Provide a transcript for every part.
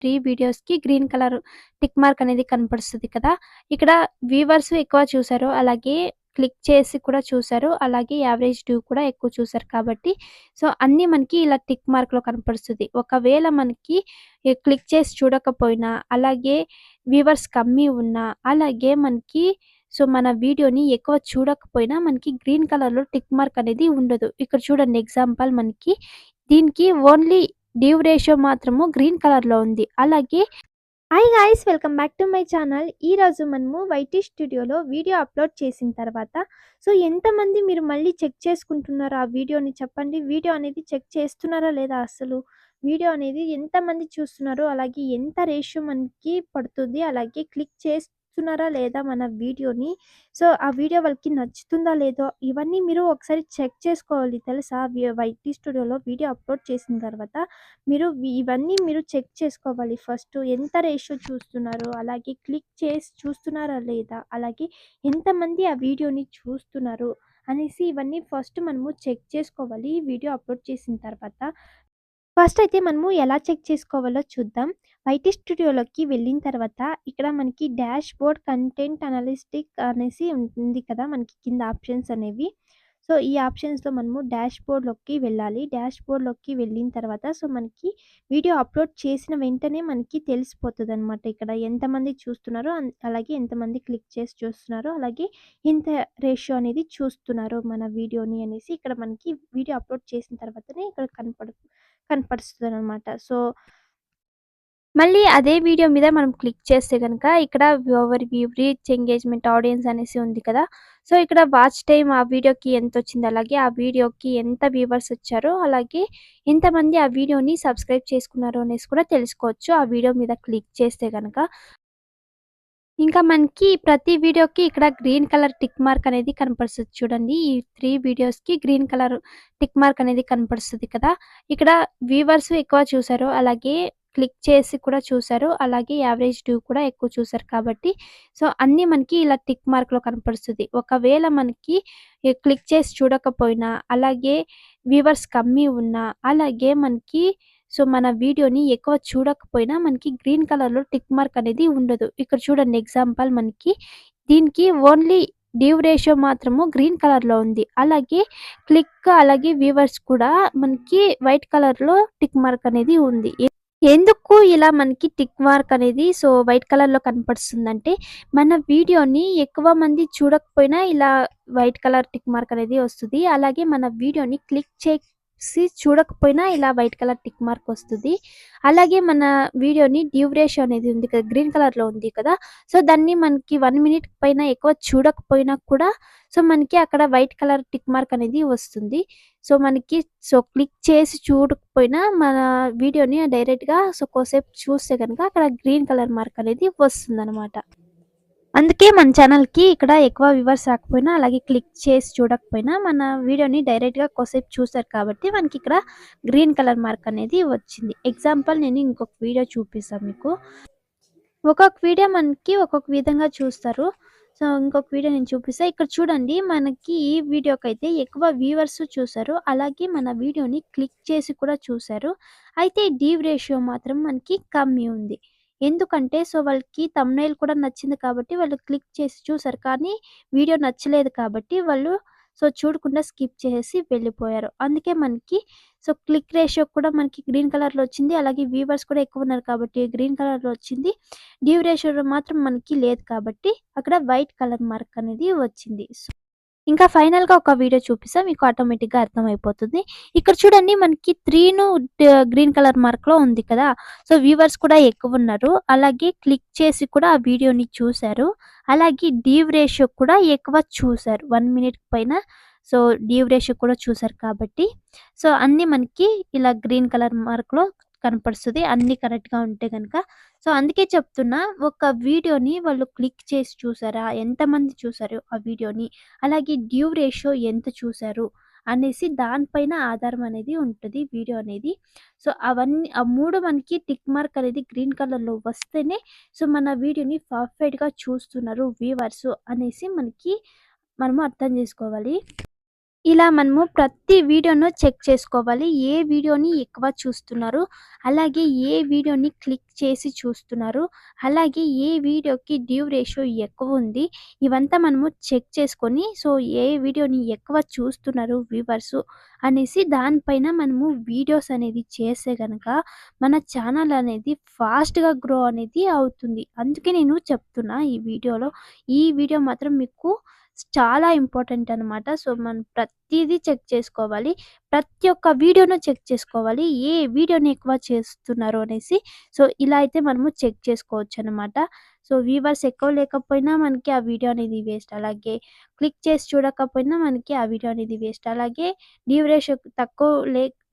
3 వీడియోస్‌కి green colour tick mark అనేది కనపడుస్తది కదా! ఇక్కడ వ్యూవర్స్ ఎక్కువ చూసారు. అలాగే క్లిక్ చేసి కూడా చూసారు. అలాగే యావరేజ్ డ్యూ కూడా ఎక్కువ చూసారు కాబట్టి అన్నీ మనకి ఇలా టిక్ మార్క్‌లో కనపడుస్తది. ఒకవేళ మనకి క్లిక్ చేసి చూడకపోయినా, అలాగే వ్యూవర్స్ కమ్మీ ఉన్నా, అలాగే మనకి మన వీడియోని ఎక్కువ చూడకపోయినా మనకి గ్రీన్ కలర్‌లో టిక్ మార్క్ అనేది ఉండదు. ఇక్కడ చూడండి ఎగ్జాంపుల్ మనకి దీనికి ఓన్లీ డ్యూ రేషియో మాత్రము గ్రీన్ కలర్‌లో ఉంది. అలాగే hi guys, welcome back to my channel. ఈరోజు మనము వైటీ స్టూడియోలో వీడియో అప్లోడ్ చేసిన తర్వాత ఎంతమంది మీరు మళ్ళీ చెక్ చేసుకుంటున్నారో ఆ వీడియోని చెప్పండి. వీడియో అనేది చెక్ చేస్తున్నారా లేదా, అసలు వీడియో అనేది ఎంతమంది చూస్తున్నారు, అలాగే ఎంత రేషియో మనకి పడుతుంది, అలాగే క్లిక్ చేస్తున్నారా లేదా మన వీడియోని, ఆ వీడియో వాళ్ళకి నచ్చుతుందా లేదో ఇవన్నీ మీరు ఒకసారి చెక్ చేసుకోవాలి తెలుసా. వైటీ స్టూడియోలో వీడియో అప్లోడ్ చేసిన తర్వాత ఇవన్నీ మీరు చెక్ చేసుకోవాలి. ఫస్ట్ ఎంత రేషియో చూస్తున్నారు, అలాగే క్లిక్ చేసి చూస్తున్నారా లేదా, అలాగే ఎంతమంది ఆ వీడియోని చూస్తున్నారు అనేసి ఇవన్నీ ఫస్ట్ మనము చెక్ చేసుకోవాలి వీడియో అప్లోడ్ చేసిన తర్వాత. ఫస్ట్ అయితే మనము ఎలా చెక్ చేసుకోవాలో చూద్దాం. వైటీ స్టూడియోలోకి వెళ్ళిన తర్వాత ఇక్కడ మనకి డాష్ బోర్డ్ కంటెంట్ అనలిస్టిక్ అనేసి ఉంది కదా, మనకి కింద ఆప్షన్స్ అనేవి. ఈ ఆప్షన్స్‌లో మనము డాష్ బోర్డ్‌లోకి వెళ్ళాలి. డాష్ బోర్డ్‌లోకి వెళ్ళిన తర్వాత మనకి వీడియో అప్లోడ్ చేసిన వెంటనే మనకి తెలిసిపోతదనమాట. ఇక్కడ ఎంతమంది చూస్తున్నారో అలాగే ఎంతమంది క్లిక్ చేసి చూస్తున్నారో, అలాగే ఎంత రేషియో అనేది చూస్తున్నారో మన వీడియోని అనేసి ఇక్కడ మనకి వీడియో అప్లోడ్ చేసిన తర్వాతనే ఇక్కడ కనపడుస్తదనమాట. మళ్ళీ అదే వీడియో మీద మనం క్లిక్ చేస్తే గనక ఇక్కడ over view, reach, engagement, audience అనేసి ఉంది కదా! ఇక్కడ వాచ్ టైమ్ ఆ వీడియోకి ఎంతొచ్చింది, అలాగే ఆ వీడియోకి ఎంత వ్యూవర్స్ వచ్చారో, అలాగే ఎంతమంది ఆ వీడియోని సబ్స్క్రైబ్ చేసుకున్నారో అనేసి కూడా తెలుసుకోవచ్చు ఆ వీడియో మీద క్లిక్ చేస్తే గనక. ఇంకా మనకి ప్రతి వీడియోకి ఇక్కడ గ్రీన్ కలర్ టిక్ మార్క్ అనేది కనపడుస్తది చూడండి. ఈ 3 వీడియోస్‌కి గ్రీన్ కలర్ టిక్ మార్క్ అనేది కనపడుస్తది కదా! ఇక్కడ వ్యూవర్స్ ఎక్కువ చూసారు, అలాగే క్లిక్ చేసి కూడా చూసారు, అలాగే యావరేజ్ డ్యూ కూడా ఎక్కువ చూసారు కాబట్టి అన్నీ మనకి ఇలా టిక్ మార్క్‌లో కనపడుస్తది. ఒకవేళ మనకి క్లిక్ చేసి చూడకపోయినా, అలాగే వ్యూవర్స్ కమ్మీ ఉన్నా, అలాగే మనకి మన వీడియోని ఎక్కువ చూడకపోయినా మనకి గ్రీన్ కలర్‌లో టిక్ మార్క్ అనేది ఉండదు. ఇక్కడ చూడండి ఎగ్జాంపుల్ మనకి దీనికి ఓన్లీ డ్యూ రేషియో మాత్రము గ్రీన్ కలర్‌లో ఉంది. అలాగే క్లిక్, అలాగే వ్యూవర్స్ కూడా మనకి వైట్ కలర్‌లో టిక్ మార్క్ అనేది ఉంది. ఎందుకు ఇలా మనకి టిక్ మార్క్ అనేది వైట్ కలర్‌లో కనపడుస్తుందంటే, మన వీడియోని ఎక్కువ మంది చూడకపోయినా ఇలా వైట్ కలర్ టిక్ మార్క్ అనేది వస్తది. అలాగే మన వీడియోని క్లిక్ చేసి చూడకపోయినా ఇలా వైట్ కలర్ టిక్ మార్క్ వస్తది. అలాగే మన వీడియోని డ్యూరేషన్ అనేది ఉంది కదా, గ్రీన్ కలర్‌లో ఉంది కదా! దాన్ని మనకి 1 మినిట్ పైన ఎక్కువ చూడకపోయినా కూడా మనకి అక్కడ వైట్ కలర్ టిక్ మార్క్ అనేది వస్తుంది. మనకి క్లిక్ చేసి చూడకపోయినా మన వీడియోని డైరెక్ట్‌గా కోసేపు చూస్తే గనుక అక్కడ గ్రీన్ కలర్ మార్క్ అనేది వస్తుందనమాట. అందుకే మన ఛానల్‌కి ఇక్కడ ఎక్కువ వ్యూవర్స్ రాకపోయినా, అలాగే క్లిక్ చేసి చూడకపోయినా మన వీడియోని డైరెక్ట్‌గా కోసేపు చూసారు కాబట్టి మనకిక్కడ గ్రీన్ కలర్ మార్క్ అనేది వచ్చింది. ఎగ్జాంపుల్ నేను ఇంకొక వీడియో చూపిస్తా మీకు. ఒక్కొక్క వీడియో మనకి ఒక్కొక్క విధంగా చూస్తారు. ఇంకొక వీడియో నేను చూపిస్తా. ఇక్కడ చూడండి మనకి ఈ వీడియోకైతే ఎక్కువ వ్యూవర్స్ చూసారు. అలాగే మన వీడియోని క్లిక్ చేసి కూడా చూసారు. అయితే డ్యూ రేషియో మాత్రం మనకి కమ్మీ ఉంది. ఎందుకంటే వాళ్ళకి థంబ్‌నెయిల్ కూడా నచ్చింది కాబట్టి వాళ్ళు క్లిక్ చేసి చూసారు. కానీ వీడియో నచ్చలేదు కాబట్టి వాళ్ళు చూడకుండా స్కిప్ చేసేసి వెళ్ళిపోయారు. అందుకే మనకి క్లిక్ రేషియో కూడా మనకి గ్రీన్ కలర్‌లో వచ్చింది. అలాగే వ్యూవర్స్ కూడా ఎక్కువున్నారు కాబట్టి గ్రీన్ కలర్‌లో వచ్చింది. డ్యూ రేషియోలో మాత్రం మనకి లేదు కాబట్టి అక్కడ వైట్ కలర్ మార్క్ అనేది వచ్చింది. ఇంకా ఫైనల్‌గా ఒక వీడియో చూపిస్తా, మీకు ఆటోమేటిక్‌గా అర్థమైపోతుంది. ఇక్కడ చూడండి మనకి 3ను గ్రీన్ కలర్ మార్క్‌లో ఉంది కదా! వ్యూవర్స్ కూడా ఎక్కువున్నారు. అలాగే క్లిక్ చేసి కూడా ఆ వీడియోని చూసారు. అలాగే డ్యూ రేషియో కూడా ఎక్కువ చూసారు. 1 మినిట్ పైన డ్యూ రేషియో కూడా చూసారు కాబట్టి అన్నీ మనకి ఇలా గ్రీన్ కలర్ మార్క్‌లో కనపడుస్తది. అన్నీ కరెక్ట్‌గా ఉంటే గనక. అందుకే చెప్తున్నా, ఒక వీడియోని వాళ్ళు క్లిక్ చేసి చూసారా? ఎంతమంది చూసారు ఆ వీడియోని? అలాగే డ్యూ రేషియో ఎంత చూసారు? అనేసి దానిపైన ఆధారం అనేది ఉంటది వీడియో అనేది. అవన్నీ ఆ 3 మనకి టిక్ మార్క్ అనేది గ్రీన్ కలర్‌లో వస్తేనే మన వీడియోని పర్ఫెక్ట్‌గా చూస్తున్నారు వ్యూవర్సు అనేసి మనము అర్థం జేసుకోవాలి. ఇలా మనము ప్రతి వీడియోను చెక్ చేసుకోవాలి. ఏ వీడియోని ఎక్కువ చూస్తున్నారు, అలాగే ఏ వీడియోని క్లిక్ చేసి చూస్తున్నారు, అలాగే ఏ వీడియోకి డ్యూ రేషియో ఎక్కువుంది. ఇవంతా మనము చెక్ చేసుకొని, సో, ఏ వీడియోని ఎక్కువ చూస్తున్నారు వ్యూవర్సు అనేసి దానిపైన మనము వీడియోస్ అనేది చేస్తే గనక మన ఛానల్ అనేది ఫాస్ట్‌గా గ్రో అనేది అవుతుంది. అందుకే నేను చెప్తున్నా ఈ వీడియోలో. ఈ వీడియో మాత్రం మీకు చాలా ఇంపార్టెంట్ అనమాట. సో, మనం ప్రతీదీ చెక్ చేసుకోవాలి. ప్రతి ఒక్క వీడియోను చెక్ చేసుకోవాలి. ఏ వీడియోని ఎక్కువ చేస్తున్నారు అనేసి. సో, ఇలా అయితే మనము చెక్ చేసుకోవచ్చనమాట. సో, వ్యూవర్స్ ఎక్కువ లేకపోయినా మనకి ఆ వీడియో అనేది వేస్ట్. అలాగే క్లిక్ చేసి చూడకపోయినా మనకి ఆ వీడియో అనేది వేస్ట్. అలాగే డ్యూరేషన్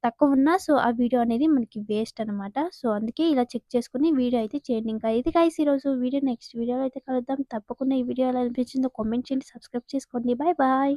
తక్కువున్నా సో, ఆ వీడియో అనేది మనకి వేస్ట్ అనమాట. సో, అందుకే ఇలా చెక్ చేసుకొని వీడియో అయితే చేయండి. ఇంకా ఇది గైస్ ఈరోజు వీడియో. నెక్స్ట్ వీడియోలో అయితే కలుద్దాం. తప్పకుండా ఈ వీడియో ఎలా అనిపించిందో కామెంట్ చేయండి. సబ్స్క్రైబ్ చేసుకోండి. Bye bye.